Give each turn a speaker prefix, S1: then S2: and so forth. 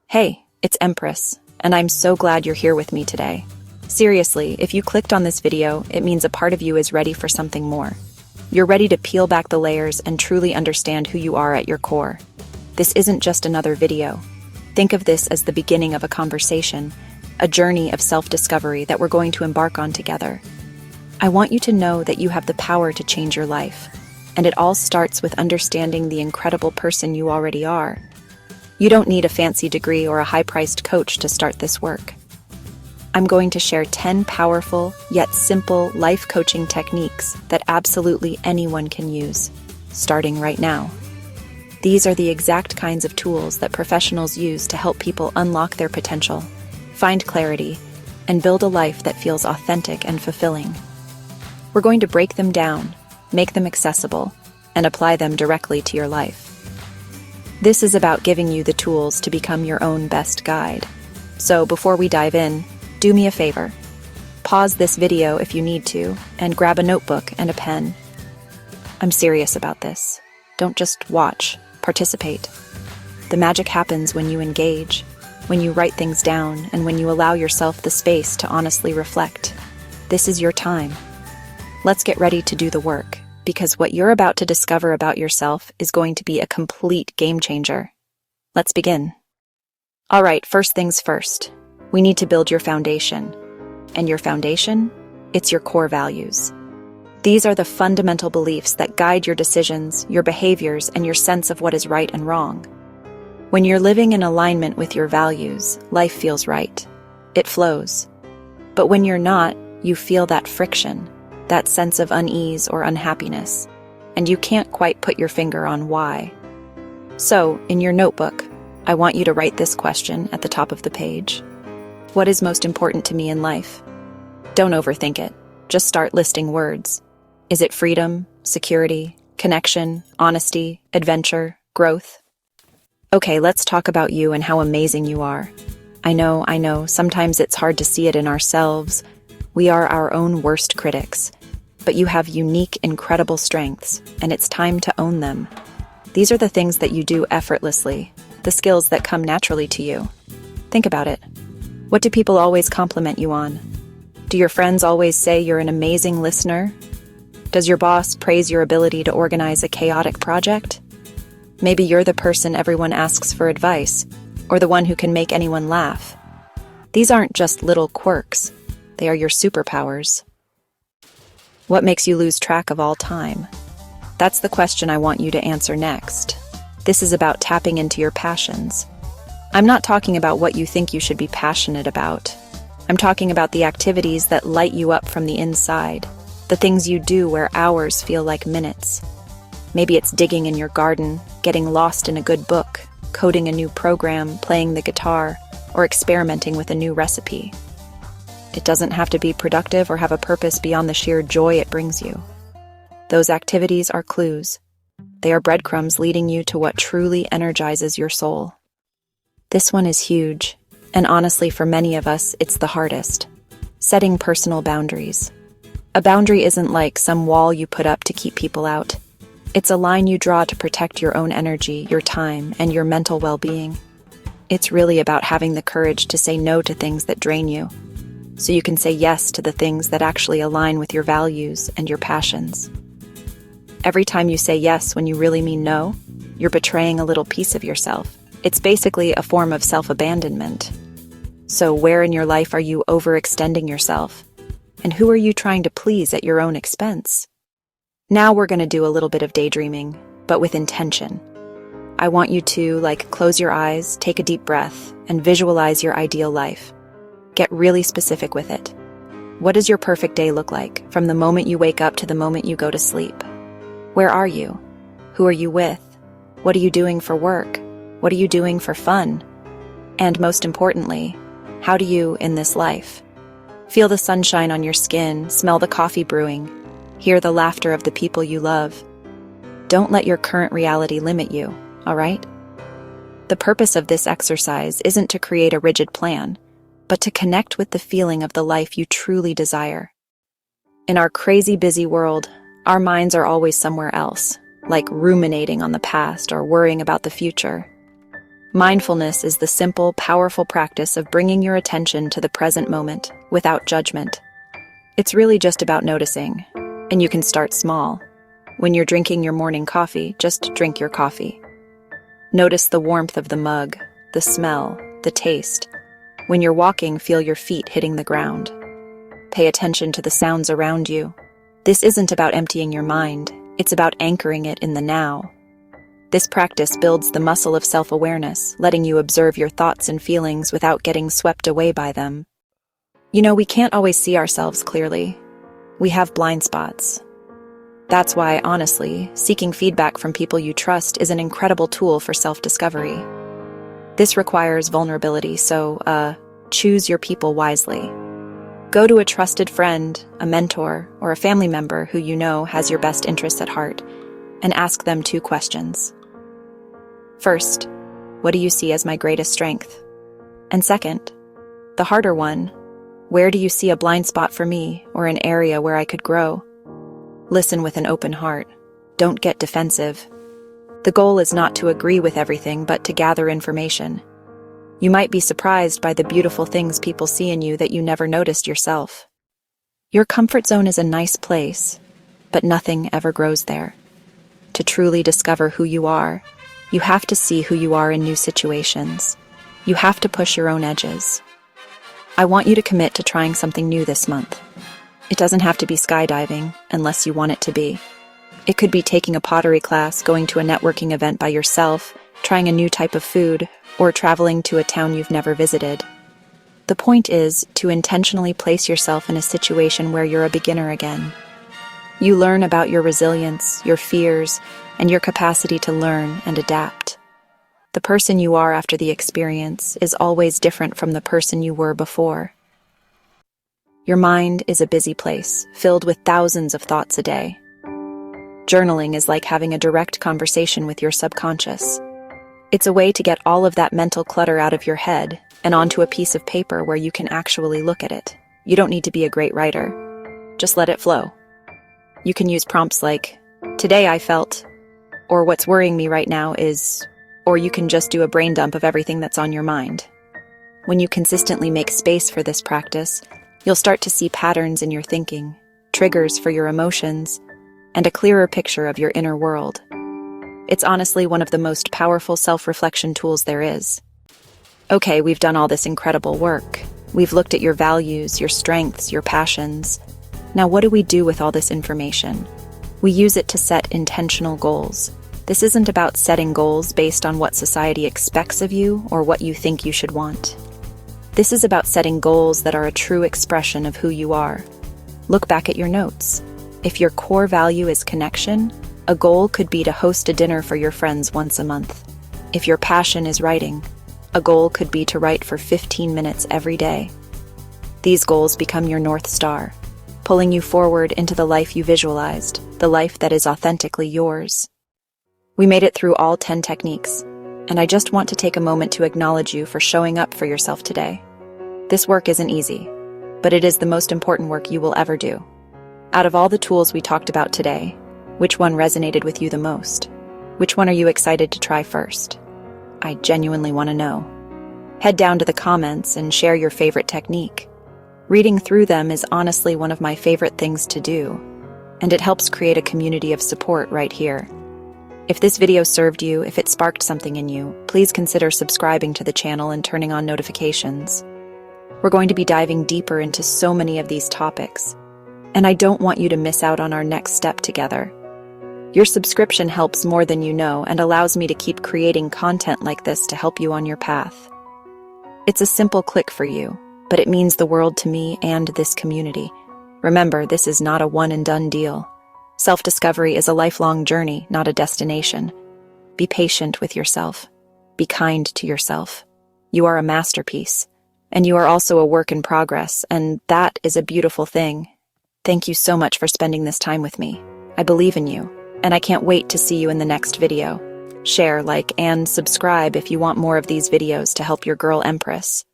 S1: Hey, it's Empress, and I'm so glad you're here with me today. Seriously, if you clicked on this video, it means a part of you is ready for something more. You're ready to peel back the layers and truly understand who you are at your core. This isn't just another video. Think of this as the beginning of a conversation, a journey of self-discovery that we're going to embark on together. I want you to know that you have the power to change your life, and it all starts with understanding the incredible person you already are. You don't need a fancy degree or a high-priced coach to start this work. I'm going to share 10 powerful, yet simple life coaching techniques that absolutely anyone can use, starting right now. These are the exact kinds of tools that professionals use to help people unlock their potential, find clarity, and build a life that feels authentic and fulfilling. We're going to break them down, make them accessible, and apply them directly to your life. This is about giving you the tools to become your own best guide. So before we dive in, do me a favor. Pause this video if you need to, and grab a notebook and a pen. I'm serious about this. Don't just watch, participate. The magic happens when you engage, when you write things down, and when you allow yourself the space to honestly reflect. This is your time. Let's get ready to do the work, because what you're about to discover about yourself is going to be a complete game changer. Let's begin. All right, first things first. We need to build your foundation. And your foundation? It's your core values. These are the fundamental beliefs that guide your decisions, your behaviors, and your sense of what is right and wrong. When you're living in alignment with your values, life feels right. It flows. But when you're not, you feel that friction, that sense of unease or unhappiness, and you can't quite put your finger on why. So, in your notebook, I want you to write this question at the top of the page. What is most important to me in life? Don't overthink it. Just start listing words. Is it freedom, security, connection, honesty, adventure, growth? Okay, let's talk about you and how amazing you are. I know, sometimes it's hard to see it in ourselves. We are our own worst critics. But you have unique, incredible strengths, and it's time to own them. These are the things that you do effortlessly, the skills that come naturally to you. Think about it. What do people always compliment you on? Do your friends always say you're an amazing listener? Does your boss praise your ability to organize a chaotic project? Maybe you're the person everyone asks for advice, or the one who can make anyone laugh. These aren't just little quirks. They are your superpowers. What makes you lose track of all time? That's the question I want you to answer next. This is about tapping into your passions. I'm not talking about what you think you should be passionate about. I'm talking about the activities that light you up from the inside, the things you do where hours feel like minutes. Maybe it's digging in your garden, getting lost in a good book, coding a new program, playing the guitar, or experimenting with a new recipe. It doesn't have to be productive or have a purpose beyond the sheer joy it brings you. Those activities are clues. They are breadcrumbs leading you to what truly energizes your soul. This one is huge, and honestly, for many of us, it's the hardest. Setting personal boundaries. A boundary isn't like some wall you put up to keep people out. It's a line you draw to protect your own energy, your time, and your mental well-being. It's really about having the courage to say no to things that drain you, so you can say yes to the things that actually align with your values and your passions. Every time you say yes when you really mean no, you're betraying a little piece of yourself. It's basically a form of self-abandonment. So where in your life are you overextending yourself? And who are you trying to please at your own expense? Now we're going to do a little bit of daydreaming, but with intention. I want you to, close your eyes, take a deep breath, and visualize your ideal life. Get really specific with it. What does your perfect day look like, from the moment you wake up to the moment you go to sleep? Where are you? Who are you with? What are you doing for work? What are you doing for fun? And most importantly, how do you, in this life, feel the sunshine on your skin, smell the coffee brewing, hear the laughter of the people you love? Don't let your current reality limit you, all right? The purpose of this exercise isn't to create a rigid plan, but to connect with the feeling of the life you truly desire. In our crazy busy world, our minds are always somewhere else, like ruminating on the past or worrying about the future. Mindfulness is the simple, powerful practice of bringing your attention to the present moment without judgment. It's really just about noticing, and you can start small. When you're drinking your morning coffee, just drink your coffee. Notice the warmth of the mug, the smell, the taste. When you're walking, feel your feet hitting the ground. Pay attention to the sounds around you. This isn't about emptying your mind, it's about anchoring it in the now. This practice builds the muscle of self-awareness, letting you observe your thoughts and feelings without getting swept away by them. You know, we can't always see ourselves clearly. We have blind spots. That's why, honestly, seeking feedback from people you trust is an incredible tool for self-discovery. This requires vulnerability, so, choose your people wisely. Go to a trusted friend, a mentor, or a family member who you know has your best interests at heart, and ask them 2 questions. First, what do you see as my greatest strength? And second, the harder one, where do you see a blind spot for me or an area where I could grow? Listen with an open heart. Don't get defensive. The goal is not to agree with everything, but to gather information. You might be surprised by the beautiful things people see in you that you never noticed yourself. Your comfort zone is a nice place, but nothing ever grows there. To truly discover who you are, you have to see who you are in new situations. You have to push your own edges. I want you to commit to trying something new this month. It doesn't have to be skydiving, unless you want it to be. It could be taking a pottery class, going to a networking event by yourself, trying a new type of food, or traveling to a town you've never visited. The point is to intentionally place yourself in a situation where you're a beginner again. You learn about your resilience, your fears, and your capacity to learn and adapt. The person you are after the experience is always different from the person you were before. Your mind is a busy place, filled with thousands of thoughts a day. Journaling is like having a direct conversation with your subconscious. It's a way to get all of that mental clutter out of your head and onto a piece of paper where you can actually look at it. You don't need to be a great writer. Just let it flow. You can use prompts like, "Today I felt," or "What's worrying me right now is," or you can just do a brain dump of everything that's on your mind. When you consistently make space for this practice, you'll start to see patterns in your thinking, triggers for your emotions, and a clearer picture of your inner world. It's honestly one of the most powerful self-reflection tools there is. Okay, we've done all this incredible work. We've looked at your values, your strengths, your passions. Now, what do we do with all this information? We use it to set intentional goals. This isn't about setting goals based on what society expects of you or what you think you should want. This is about setting goals that are a true expression of who you are. Look back at your notes. If your core value is connection, a goal could be to host a dinner for your friends once a month. If your passion is writing, a goal could be to write for 15 minutes every day. These goals become your North Star, pulling you forward into the life you visualized, the life that is authentically yours. We made it through all 10 techniques, and I just want to take a moment to acknowledge you for showing up for yourself today. This work isn't easy, but it is the most important work you will ever do. Out of all the tools we talked about today, which one resonated with you the most? Which one are you excited to try first? I genuinely want to know. Head down to the comments and share your favorite technique. Reading through them is honestly one of my favorite things to do, and it helps create a community of support right here. If this video served you, if it sparked something in you, please consider subscribing to the channel and turning on notifications. We're going to be diving deeper into so many of these topics, and I don't want you to miss out on our next step together. Your subscription helps more than you know and allows me to keep creating content like this to help you on your path. It's a simple click for you, but it means the world to me and this community. Remember, this is not a one-and-done deal. Self-discovery is a lifelong journey, not a destination. Be patient with yourself. Be kind to yourself. You are a masterpiece, and you are also a work in progress, and that is a beautiful thing. Thank you so much for spending this time with me. I believe in you, and I can't wait to see you in the next video. Share, like, and subscribe if you want more of these videos to help your girl Empress.